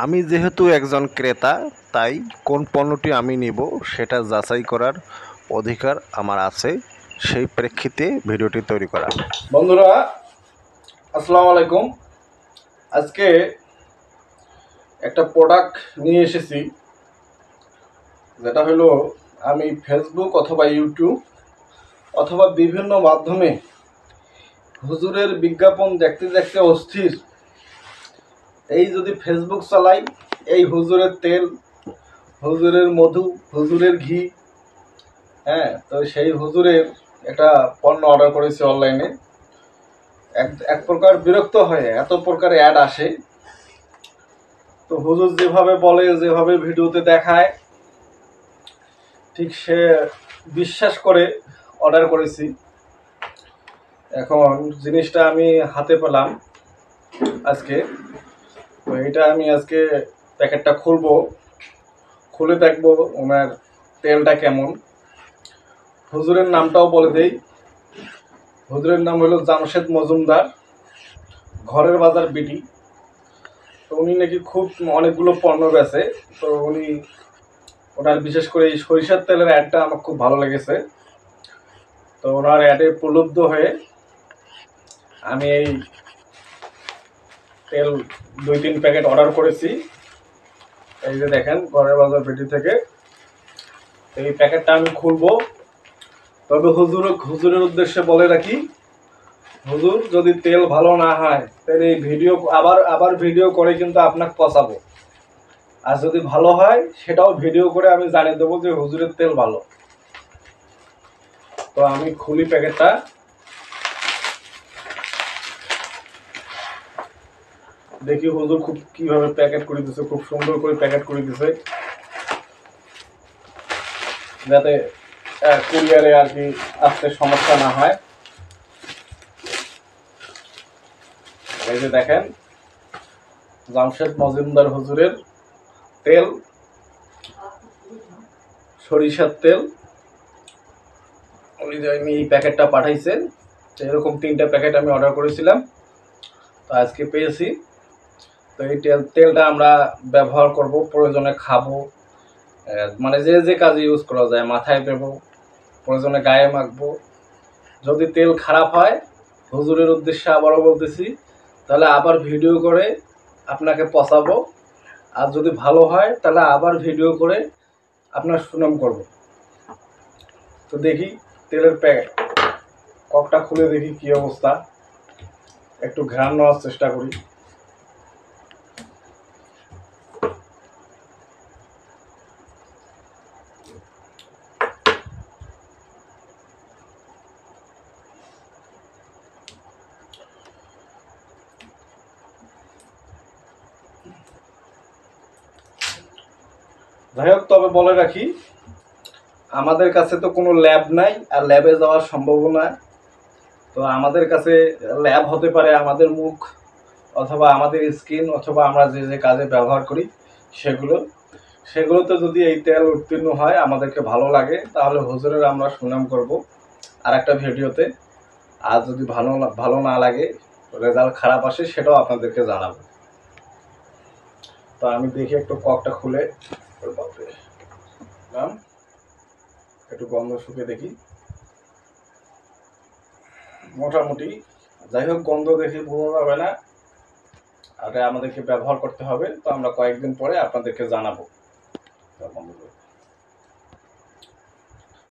আমি যেহেতু একজন ক্রেতা, তাই কোন পণ্যটি আমি নিব সেটা যাচাই করার অধিকার আমার আছে। সেই প্রেক্ষিতে ভিডিওটি তৈরি করা। বন্ধুরা, আসসালামু আলাইকুম। আজকে একটা প্রোডাক্ট নিয়ে এসেছি, যেটা হলো আমি ফেসবুক অথবা ইউটিউব অথবা বিভিন্ন মাধ্যমে হুজুরের বিজ্ঞাপন দেখতে দেখতে অস্থির। এই যদি ফেসবুক চালাই, এই হুজুরের তেল, হুজুরের মধু, হুজুরের ঘি, হ্যাঁ, তো সেই হুজুরের একটা পণ্য অর্ডার করেছি অনলাইনে। এক প্রকার বিরক্ত হয়ে এত প্রকার অ্যাড আসে। তো হুজুর যেভাবে বলে, যেভাবে ভিডিওতে দেখায়, ঠিক সে বিশ্বাস করে অর্ডার করেছি। এখন জিনিসটা আমি হাতে পেলাম আজকে। তো এটা আমি আজকে প্যাকেটটা খুলবো, খুলে দেখবো ওনার তেলটা কেমন। হুজুরের নামটাও বলে দেই। হুজুরের নাম হলো জামশেদ মজুমদার, ঘরের বাজার বিটি। তো উনি নাকি খুব অনেকগুলো পণ্য বেচে। তো ওনার বিশেষ করে এই সরিষার তেলের অ্যাডটা আমার খুব ভালো লেগেছে। তো ওনার অ্যাডে প্রলুব্ধ হয়ে আমি এই তেল 2-3 প্যাকেট অর্ডার করেছি। এই যে দেখেন, ঘরের বাজার পেটি থেকে। এই প্যাকেটটা আমি খুলবো। তবে হুজুরের উদ্দেশ্যে বলে রাখি, হুজুর যদি তেল ভালো না হয় তাহলে এই ভিডিও আবার ভিডিও করে কিন্তু আপনাকে পচাবো। আর যদি ভালো হয় সেটাও ভিডিও করে আমি জানিয়ে দেবো যে হুজুরের তেল ভালো। তো আমি খুলি প্যাকেটটা। দেখি হুজুর কিভাবে প্যাকেট করে দিছে, খুব সুন্দর করে প্যাকেট করে দিছে, যাতে কুরিয়ারে আর কি আসতে সমস্যা না হয়। এই যে দেখেন, জামশেদ মজুমদার হুজুরের তেল, সরিষার তেল। উনি যে এই প্যাকেটটা পাঠাইছেন, এরকম 3টা প্যাকেট আমি অর্ডার করেছিলাম, তো আজকে পেয়েছি। তো এই তেলটা আমরা ব্যবহার করব, প্রয়োজনে খাবো, মানে যে যে কাজে ইউজ করা যায়, মাথায় দেবো, প্রয়োজনে গায়ে মাখবো। যদি তেল খারাপ হয়, হুজুরের উদ্দেশ্যে আবারও বলতেছি, তাহলে আবার ভিডিও করে আপনাকে পচাবো। আর যদি ভালো হয় তাহলে আবার ভিডিও করে আপনার সুনাম করব। তো দেখি তেলের ককটা খুলে দেখি কি অবস্থা, একটু ঘ্রাণ নেওয়ার চেষ্টা করি। যাই হোক, তবে বলে রাখি, আমাদের কাছে তো কোনো ল্যাব নাই, আর ল্যাবে যাওয়ার সম্ভাবনা। তো আমাদের কাছে ল্যাব হতে পারে আমাদের মুখ, অথবা আমাদের স্কিন, অথবা আমরা যে যে কাজে ব্যবহার করি সেগুলোতে যদি এই তেল উত্তীর্ণ হয়, আমাদেরকে ভালো লাগে, তাহলে হুজুরের আমরা সুনাম করব আর একটা ভিডিওতে। আর যদি ভালো না লাগে, রেজাল্ট খারাপ আসে, সেটাও আপনাদেরকে জানাবো। তো আমি দেখি একটু ককটা খুলে একটু গন্ধ শুকে দেখি। মোটামুটি, যাই হোক, গন্ধ দেখে বোঝা যাবে না, আর আমাদেরকে ব্যবহার করতে হবে। তো আমরা কয়েকদিন পরে আপনাদেরকে জানাবো।